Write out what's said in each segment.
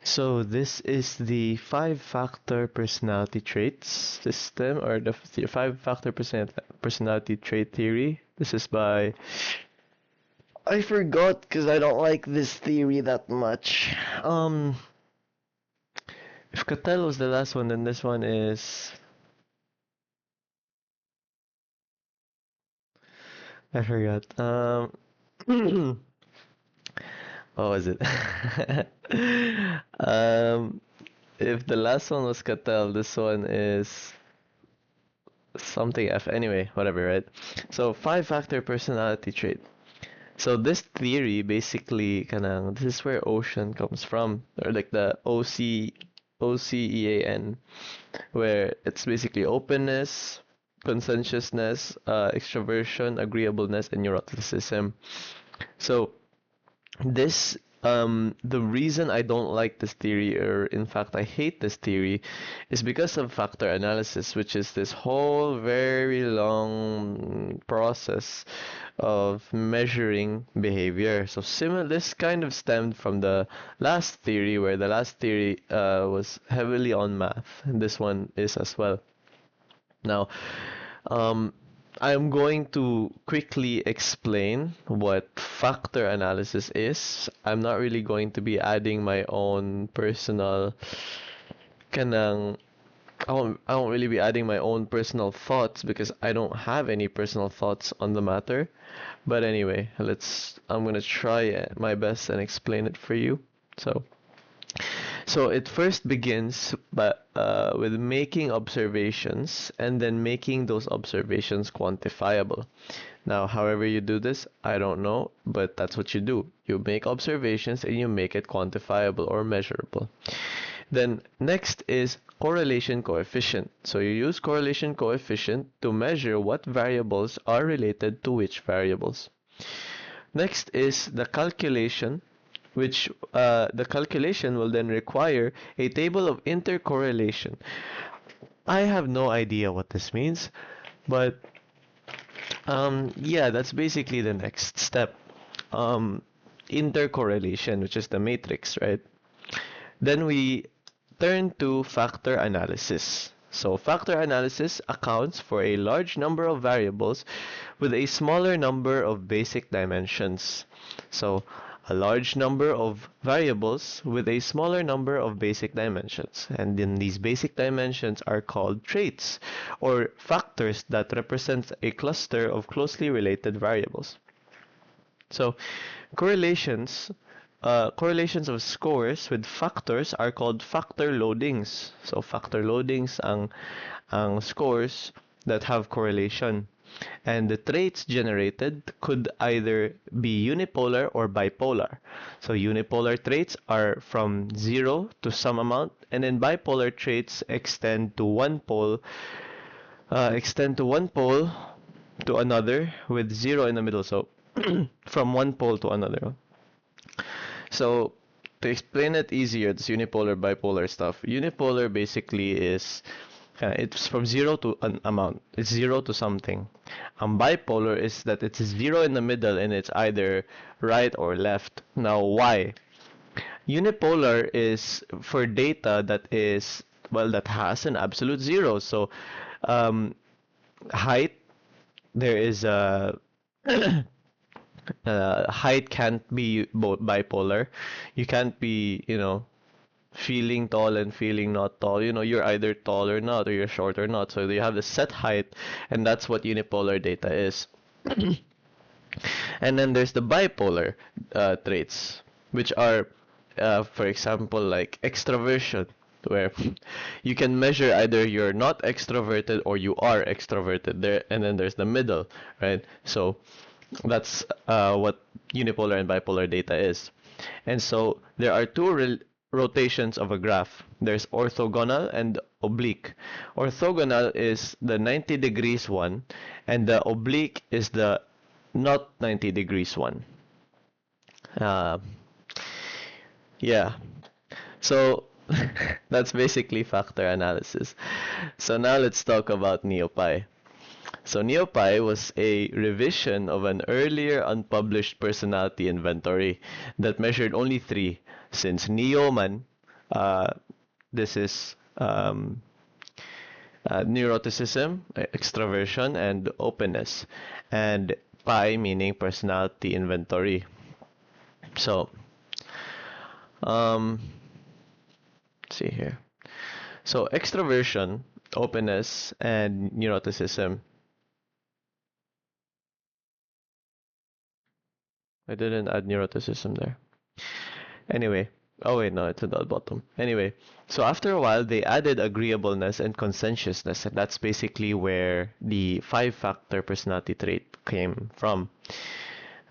So this is the five-factor personality traits system, or the five-factor personality trait theory. This is by, I forgot because I don't like this theory that much. If Cattell was the last one, then this one is, I forgot. What was it? um, if the last one was Cattell, this one is something F. Anyway, whatever, right? So five-factor personality trait. So this theory basically this is where ocean comes from, or like the OCEAN, where it's basically openness, conscientiousness, extroversion, agreeableness, and neuroticism. So this the reason I don't like this theory, or in fact I hate this theory, is because of factor analysis, which is this whole very long process of measuring behavior. So similar, this kind of stemmed from the last theory, where the last theory was heavily on math, and this one is as well. Now, um, I'm going to quickly explain what factor analysis is. I'm not really going to be adding my own personal kanang I won't really be adding my own personal thoughts because I don't have any personal thoughts on the matter. But anyway, I'm gonna try my best and explain it for you. So it first begins with making observations and then making those observations quantifiable. Now, however you do this, I don't know, but that's what you do. You make observations and you make it quantifiable or measurable. Then next is correlation coefficient. So you use correlation coefficient to measure what variables are related to which variables. Next is the calculation, which the calculation will then require a table of intercorrelation. I have no idea what this means, but yeah, that's basically the next step. Intercorrelation, which is the matrix, right? Then we turn to factor analysis. So factor analysis accounts for a large number of variables with a smaller number of basic dimensions. So a large number of variables with a smaller number of basic dimensions. And then these basic dimensions are called traits, or factors that represent a cluster of closely related variables. So correlations correlations of scores with factors are called factor loadings. So factor loadings ang scores that have correlation. And the traits generated could either be unipolar or bipolar. So unipolar traits are from 0 to some amount, and then bipolar traits extend to one pole to another with 0 in the middle. So from one pole to another. So to explain it easier, this unipolar bipolar stuff. Unipolar basically is it's from 0 to an amount. It's 0 to something. Bipolar is that it's 0 in the middle and it's either right or left. Now why? Unipolar is for data that is, well, that has an absolute 0. So height, there is a height can't be both bipolar. You can't be, feeling tall and feeling not tall. You're either tall or not, or you're short or not. So you have the set height, and that's what unipolar data is. And then there's the bipolar traits, which are, for example, like extroversion, where you can measure either you're not extroverted or you are extroverted there, and then there's the middle, right? So that's what unipolar and bipolar data is. And so there are two rotations of a graph. There's orthogonal and oblique. Orthogonal is the 90 degrees one, and the oblique is the not 90 degrees one. Yeah. So that's basically factor analysis. So now let's talk about NeoPi. So NeoPi was a revision of an earlier unpublished personality inventory that measured only 3, since Neo man, Uh, this is neuroticism, extroversion, and openness, and pi meaning personality inventory. So, um, let's see here. So extroversion, openness, and neuroticism. I didn't add neuroticism there. Anyway, oh wait, no, it's at the bottom. Anyway, so after a while, they added agreeableness and conscientiousness, and that's basically where the five-factor personality trait came from.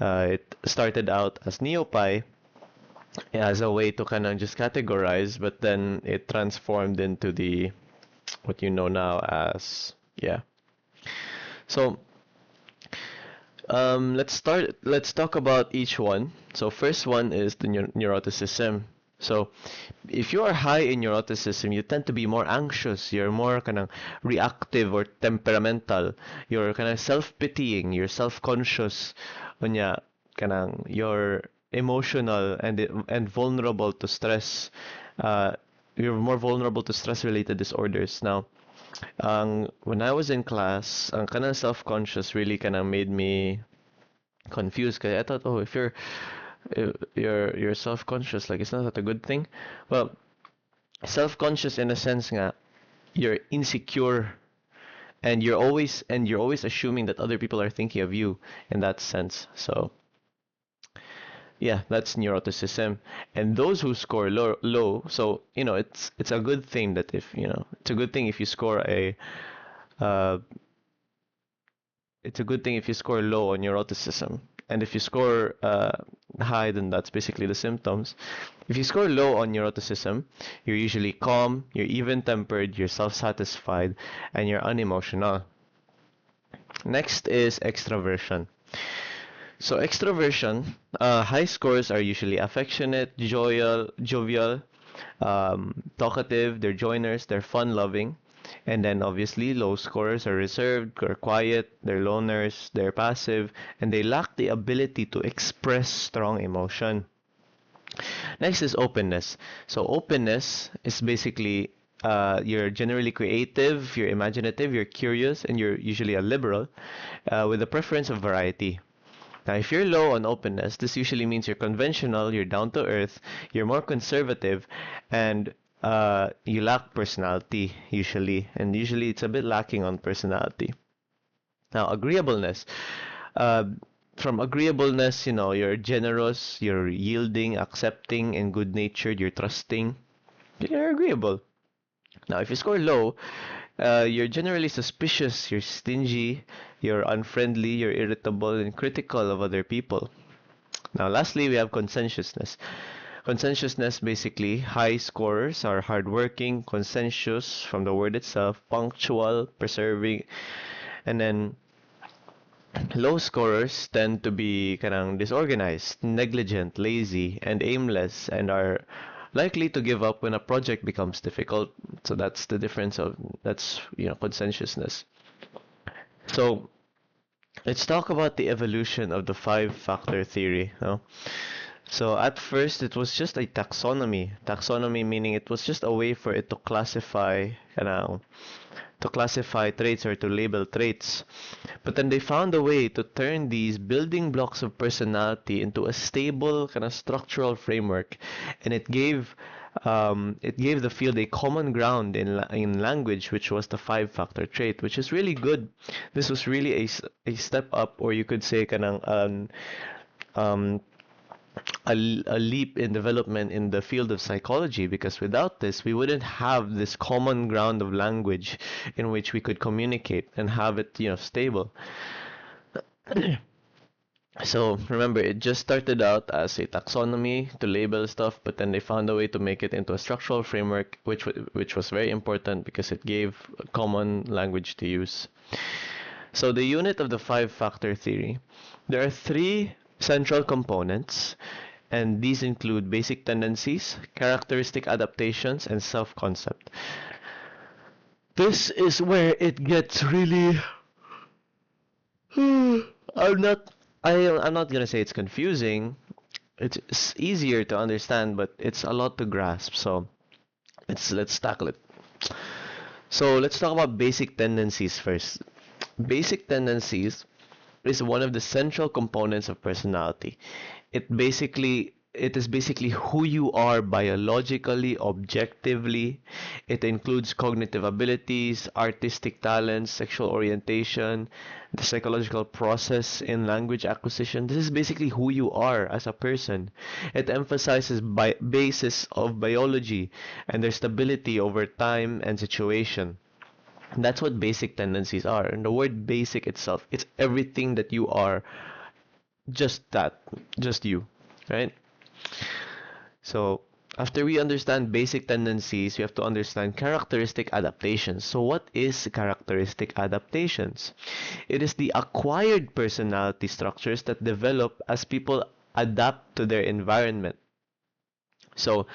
It started out as neopie as a way to kind of just categorize, but then it transformed into the what you know now as yeah. So let's talk about each one. So first one is the neuroticism. So if you are high in neuroticism, you tend to be more anxious. You're more kind of reactive or temperamental. You're kind of self-pitying. You're self-conscious. Unya, you're emotional and vulnerable to stress. Uh, you're more vulnerable to stress-related disorders. Now, when I was in class, ang kanang self-conscious really kanang made me confused. Cause I thought, oh, if you're self-conscious, like it's not that a good thing. Well, self-conscious in a sense nga, you're insecure and you're always assuming that other people are thinking of you in that sense. So yeah, that's neuroticism. And those who score low, so it's a good thing that if it's a good thing if you score a uh, it's a good thing if you score low on neuroticism. And if you score high, then that's basically the symptoms. If you score low on neuroticism, you're usually calm, you're even-tempered, you're self-satisfied, and you're unemotional. Next is extroversion. So extroversion, high scores are usually affectionate, jovial, talkative, they're joiners, they're fun-loving. And then obviously low scorers are reserved, are quiet, they're loners, they're passive, and they lack the ability to express strong emotion. Next is openness. So openness is basically you're generally creative, you're imaginative, you're curious, and you're usually a liberal with a preference of variety. Now, if you're low on openness, this usually means you're conventional, you're down to earth, you're more conservative, and you lack personality usually. And usually it's a bit lacking on personality. Now, agreeableness. Uh, from agreeableness, you're generous, you're yielding, accepting, and good-natured, you're trusting, you're agreeable. Now, if you score low, you're generally suspicious, you're stingy, you're unfriendly, you're irritable, and critical of other people. Now, lastly, we have conscientiousness. Conscientiousness, basically, high scorers are hardworking, conscientious from the word itself, punctual, persevering, and then low scorers tend to be kanang disorganized, negligent, lazy, and aimless, and are likely to give up when a project becomes difficult. So that's the difference of that's conscientiousness. So let's talk about the evolution of the five-factor theory. No? So at first it was just a taxonomy. Taxonomy meaning it was just a way for it to classify traits or to label traits. But then they found a way to turn these building blocks of personality into a stable kind of structural framework, and it gave the field a common ground in language, which was the five-factor trait, which is really good. This was really a step up, or you could say um, a leap in development in the field of psychology, because without this we wouldn't have this common ground of language in which we could communicate and have it stable. So remember, it just started out as a taxonomy to label stuff, but then they found a way to make it into a structural framework, which was very important because it gave a common language to use. So the unit of the five-factor theory, there are three central components, and these include basic tendencies, characteristic adaptations, and self-concept. This is where it gets really I'm not I'm not gonna say it's confusing. It's easier to understand, but it's a lot to grasp. So Let's tackle it. So let's talk about basic tendencies first. Basic tendencies is one of the central components of personality. It is basically who you are biologically, objectively. It includes cognitive abilities, artistic talents, sexual orientation, the psychological process in language acquisition. This is basically who you are as a person. It emphasizes basis of biology and their stability over time and situation. That's what basic tendencies are. And the word basic itself, it's everything that you are, just that, just you, right? So, after we understand basic tendencies, we have to understand characteristic adaptations. So, what is characteristic adaptations? It is the acquired personality structures that develop as people adapt to their environment. So,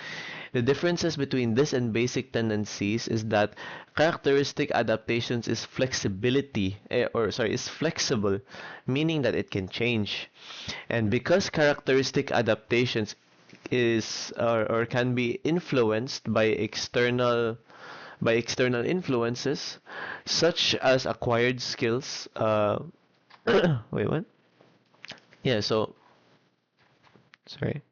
the differences between this and basic tendencies is that characteristic adaptations is flexibility, is flexible, meaning that it can change. And because characteristic adaptations or can be influenced by external influences, such as acquired skills. Wait, what? Yeah, so sorry.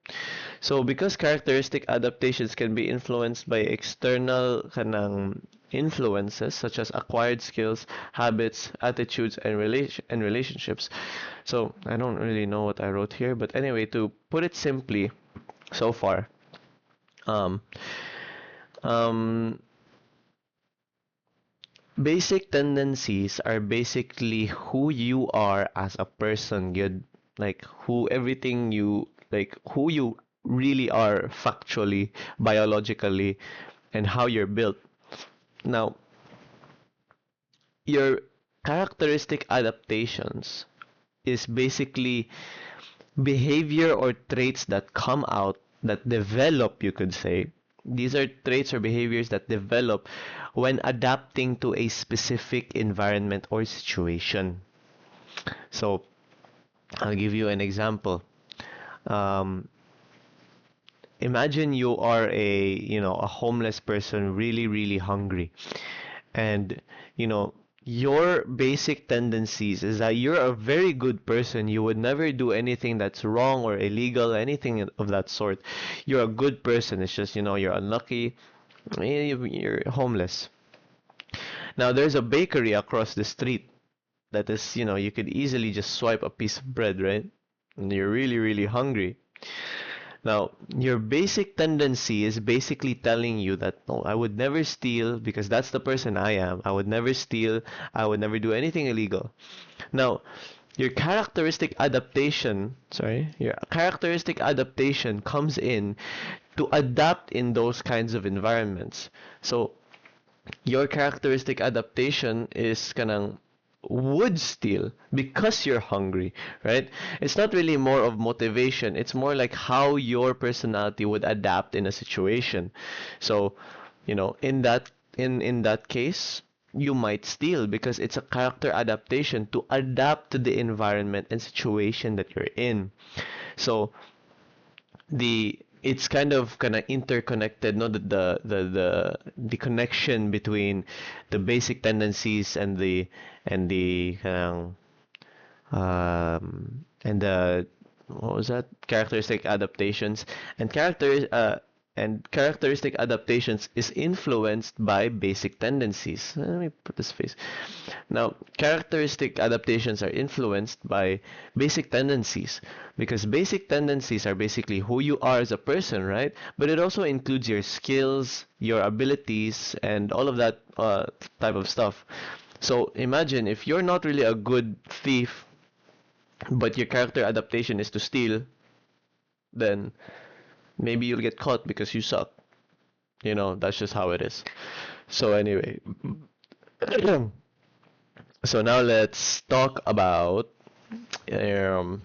So because characteristic adaptations can be influenced by external kanang influences such as acquired skills, habits, attitudes, and relationships. So I don't really know what I wrote here, but anyway, to put it simply, so far, um, um, basic tendencies are basically who you are as a person. You like who everything you like who you really are factually, biologically, and how you're built. Now, your characteristic adaptations is basically behavior or traits that come out, that develop, you could say. These are traits or behaviors that develop when adapting to a specific environment or situation. So, I'll give you an example. Um, Imagine you are a homeless person, really, really hungry. And, your basic tendencies is that you're a very good person. You would never do anything that's wrong or illegal, anything of that sort. You're a good person. It's just, you're unlucky. You're homeless. Now, there's a bakery across the street that is, you could easily just swipe a piece of bread, right? And you're really, really hungry. Now, your basic tendency is basically telling you that no, I would never steal because that's the person I am. I would never steal. I would never do anything illegal. Now, your characteristic adaptation comes in to adapt in those kinds of environments. So, your characteristic adaptation is kanang would steal because you're hungry, right? It's not really more of motivation. It's more like how your personality would adapt in a situation. So, in that case, you might steal because it's a character adaptation to adapt to the environment and situation that you're in. So, it's kind of interconnected, no, the connection between the basic tendencies and the and the what was that, characteristic adaptations, and characteristic adaptations is influenced by basic tendencies. Let me put this face. Now, characteristic adaptations are influenced by basic tendencies because basic tendencies are basically who you are as a person, right? But it also includes your skills, your abilities, and all of that type of stuff. So imagine if you're not really a good thief, but your character adaptation is to steal, then maybe you'll get caught because you suck. That's just how it is. So anyway, so now let's talk about um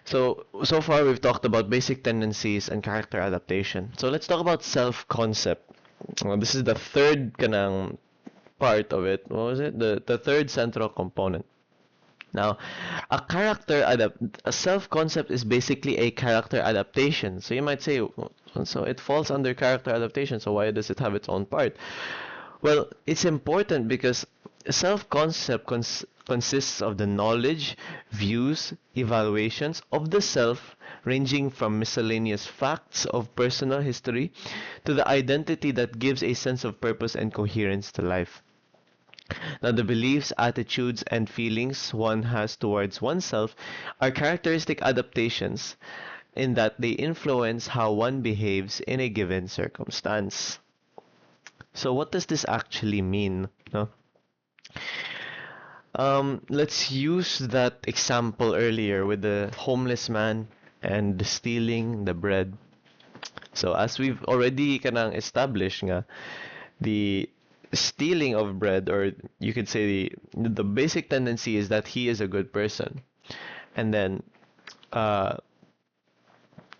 so far we've talked about basic tendencies and character adaptation. So let's talk about self-concept. This is the third kanang part of it. What was it? The third central component. Now, a self-concept is basically a character adaptation. So you might say, so it falls under character adaptation, so why does it have its own part? Well, it's important because self-concept consists of the knowledge, views, evaluations of the self, ranging from miscellaneous facts of personal history to the identity that gives a sense of purpose and coherence to life. Now, the beliefs, attitudes, and feelings one has towards oneself are characteristic adaptations in that they influence how one behaves in a given circumstance. So, what does this actually mean? No? Let's use that example earlier with the homeless man and the stealing the bread. So, as we've already kanang established nga, the stealing of bread, or you could say the basic tendency is that he is a good person, and then uh,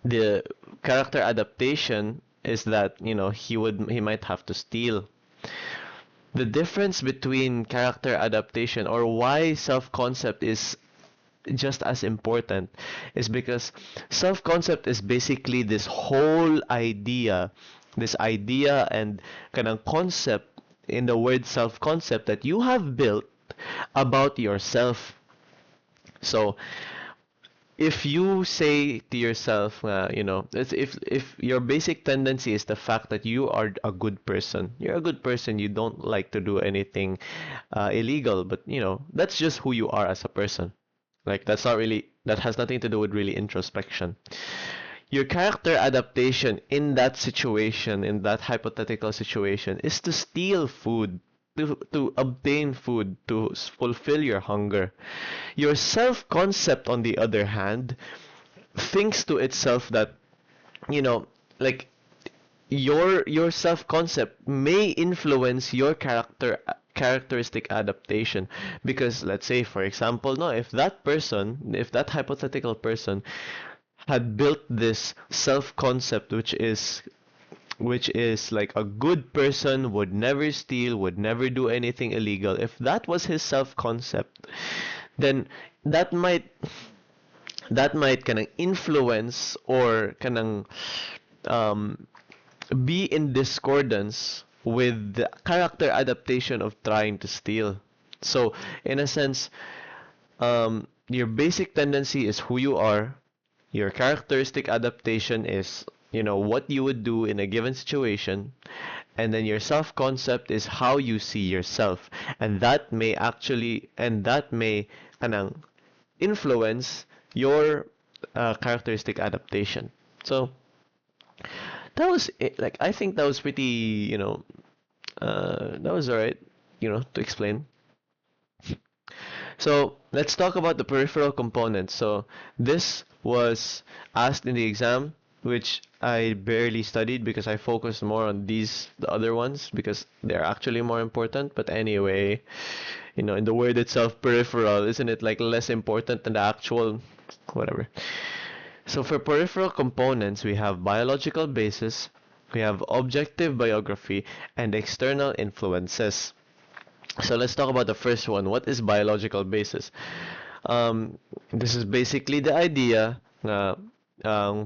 the character adaptation is that he might have to steal. The difference between character adaptation, or why self-concept is just as important, is because self-concept is basically this whole idea, this idea and kind of concept in the word self-concept that you have built about yourself. So if you say to yourself, if your basic tendency is the fact that you are a good person, you're a good person, you don't like to do anything illegal, but that's just who you are as a person. Like that has nothing to do with really introspection. Your character adaptation in that situation, in that hypothetical situation, is to steal food, to obtain food, to fulfill your hunger. Your self-concept, on the other hand, thinks to itself that, you know, like your self-concept may influence your characteristic adaptation, because let's say, for example, no, if that hypothetical person had built this self-concept which is like a good person, would never steal, would never do anything illegal. If that was his self-concept, then that might that might kind of influence or kind of be in discordance with the character adaptation of trying to steal. So, in a sense, your basic tendency is who you are. Your characteristic adaptation is, what you would do in a given situation. And then your self-concept is how you see yourself. And that may kanang influence your characteristic adaptation. So, that was it. Like, I think that was pretty, that was alright, to explain. So let's talk about the peripheral components. So this was asked in the exam, which I barely studied because I focused more on the other ones, because they're actually more important. But anyway, in the word itself, peripheral, isn't it like less important than the actual, whatever. So for peripheral components, we have biological basis, we have objective biography, and external influences. So let's talk about the first one. What is biological basis? This is basically the idea na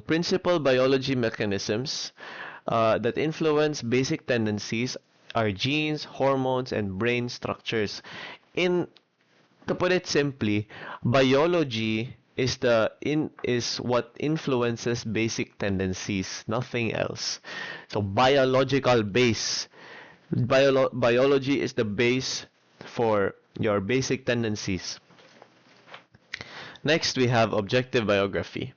principal biology mechanisms that influence basic tendencies are genes, hormones, and brain structures. To put it simply, biology is what influences basic tendencies, nothing else. So biological base. Biology is the base for your basic tendencies. Next, we have objective biography.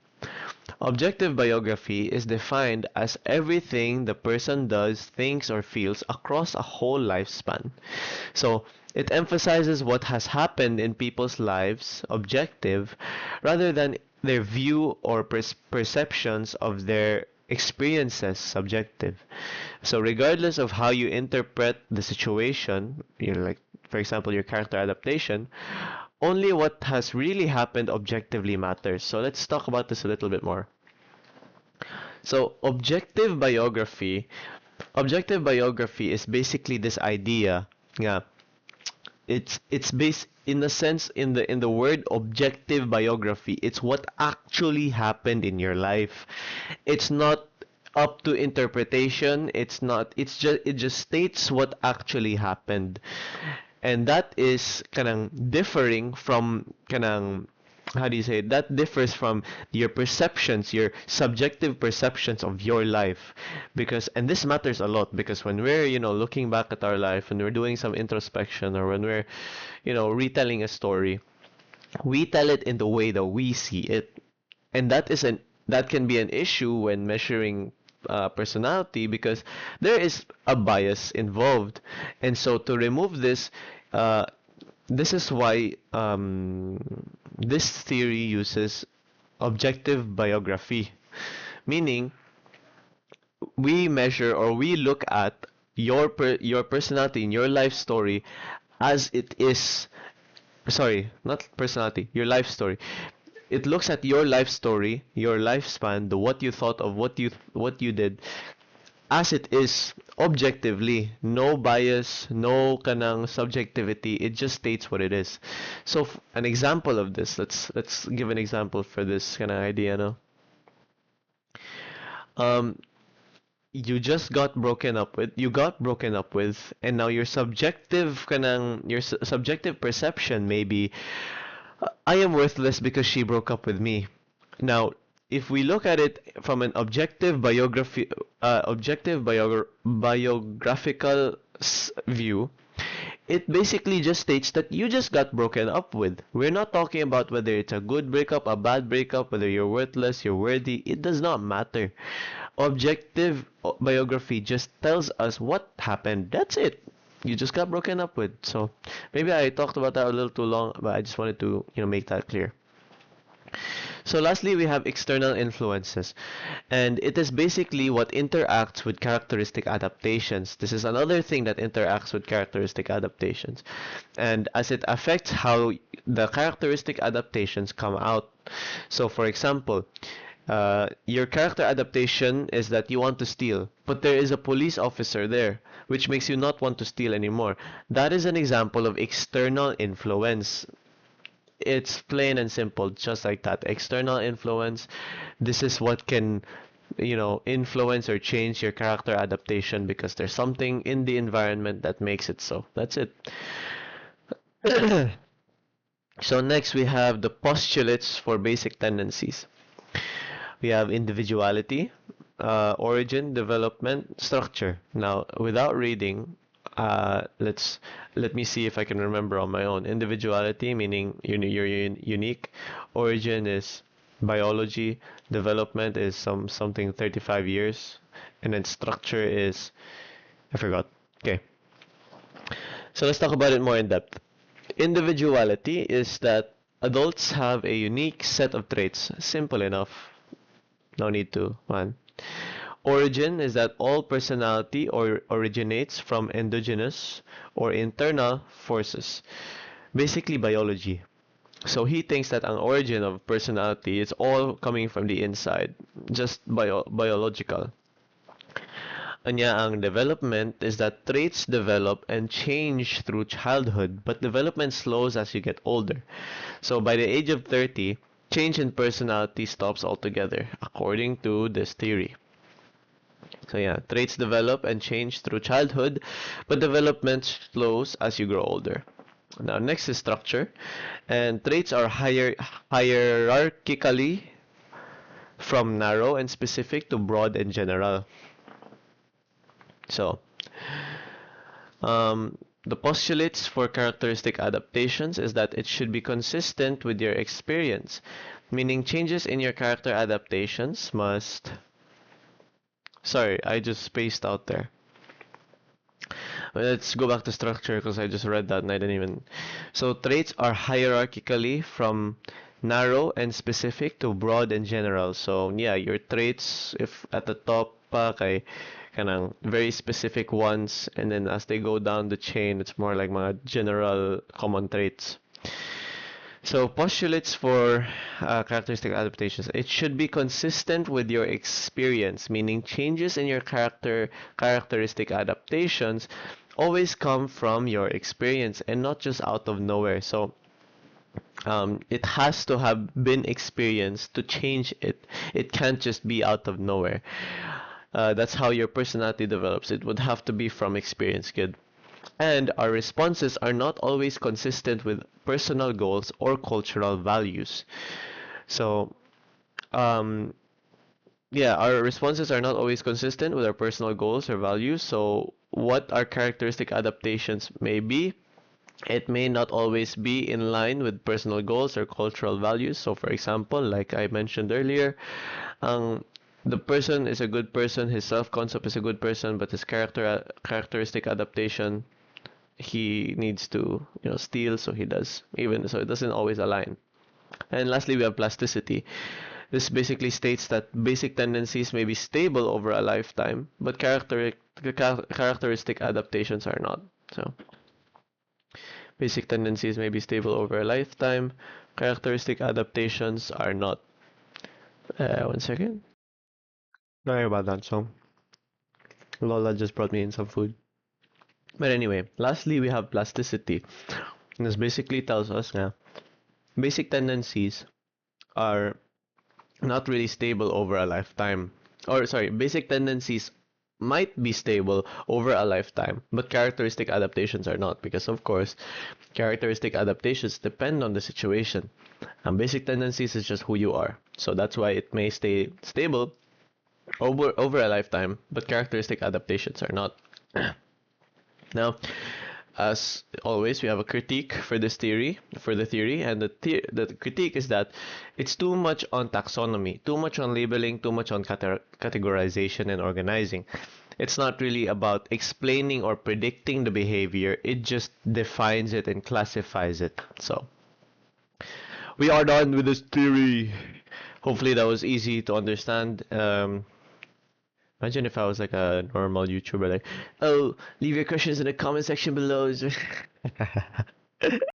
Objective biography is defined as everything the person does, thinks, or feels across a whole lifespan. So, it emphasizes what has happened in people's lives, objective, rather than their view or perceptions of their experiences, subjective. So regardless of how you interpret the situation, like, for example, your character adaptation, only what has really happened objectively matters. So let's talk about this a little bit more. So objective biography is basically this idea. Yeah, it's based in the sense, in the word objective biography, it's what actually happened in your life. It's not up to interpretation. It's not. It just states what actually happened, and that is kanang differing from kanang, how do you say it? That differs from your perceptions, your subjective perceptions of your life. Because, and this matters a lot, because when we're, looking back at our life, when we're doing some introspection, or when we're, retelling a story, we tell it in the way that we see it. And that can be an issue when measuring personality, because there is a bias involved. And so to remove this, uh, this is why this theory uses objective biography, meaning we measure, or we look at your personality in your life story as it is. Sorry, not personality, your life story. It looks at your life story, your lifespan, the what you thought of, what you did, as it is objectively. No bias, no kanang subjectivity. It just states what it is. So an example of this, let's give an example for this kind of idea, no? Um, you got broken up with, and now your subjective kanang, your subjective perception may be, I am worthless because she broke up with me. Now, if we look at it from an biographical view, it basically just states that you just got broken up with. We're not talking about whether it's a good breakup, a bad breakup, whether you're worthless, you're worthy. It does not matter. Objective biography just tells us what happened. That's it. You just got broken up with. So maybe I talked about that a little too long, but I just wanted to, make that clear. So lastly, we have external influences, and it is basically what interacts with characteristic adaptations. This is another thing that interacts with characteristic adaptations, and as it affects how the characteristic adaptations come out. So for example, your character adaptation is that you want to steal, but there is a police officer there, which makes you not want to steal anymore. That is an example of external influence. It's plain and simple, just like that. External influence. This is what can, influence or change your character adaptation, because there's something in the environment that makes it so. That's it. So next we have the postulates for basic tendencies. We have individuality, origin, development, structure. Now, without reading, let me see if I can remember on my own. Individuality, meaning you're unique. Origin is biology. Development is something 35 years, and then structure is, I forgot. Okay. So let's talk about it more in depth. Individuality is that adults have a unique set of traits. Simple enough. No need to, man. Origin is that all personality originates from endogenous or internal forces, basically biology. So he thinks that an origin of personality is all coming from the inside, just biological. Anya, ang development is that traits develop and change through childhood, but development slows as you get older. So by the age of 30, change in personality stops altogether, according to this theory. So yeah, traits develop and change through childhood, but development slows as you grow older. Now next is structure, and traits are hierarchically from narrow and specific to broad and general. So, the postulates for characteristic adaptations is that it should be consistent with your experience, meaning changes in your character adaptations must... Sorry, I just spaced out there. Let's go back to structure because I just read that and I didn't even... So, traits are hierarchically from narrow and specific to broad and general. So, yeah, your traits, if at the top pa kay kanang very specific ones, and then as they go down the chain, it's more like mga general common traits. So postulates for characteristic adaptations. It should be consistent with your experience, meaning changes in your characteristic adaptations always come from your experience and not just out of nowhere. So it has to have been experienced to change it. It can't just be out of nowhere. That's how your personality develops. It would have to be from experience, kid. And our responses are not always consistent with personal goals or cultural values. So, um, yeah, our responses are not always consistent with our personal goals or values. So, what our characteristic adaptations may be, it may not always be in line with personal goals or cultural values. So, for example, like I mentioned earlier, um, the person is a good person, his self-concept is a good person, but his characteristic adaptation, he needs to, steal, so he does. Even so, it doesn't always align. And lastly, we have plasticity. This basically states that basic tendencies may be stable over a lifetime, but characteristic adaptations are not. So, basic tendencies may be stable over a lifetime, characteristic adaptations are not. One second. Sorry about that. So, Lola just brought me in some food. But anyway, lastly, we have plasticity. And this basically tells us now basic tendencies are not really stable over a lifetime. Or, sorry, basic tendencies might be stable over a lifetime, but characteristic adaptations are not, because, of course, characteristic adaptations depend on the situation. And basic tendencies is just who you are. So that's why it may stay stable over a lifetime, but characteristic adaptations are not. Now, as always, we have a critique for this theory, and the critique is that it's too much on taxonomy, too much on labeling, too much on categorization and organizing. It's not really about explaining or predicting the behavior, it just defines it and classifies it. So, we are done with this theory. Hopefully, that was easy to understand. Imagine if I was like a normal YouTuber, like, oh, leave your questions in the comment section below.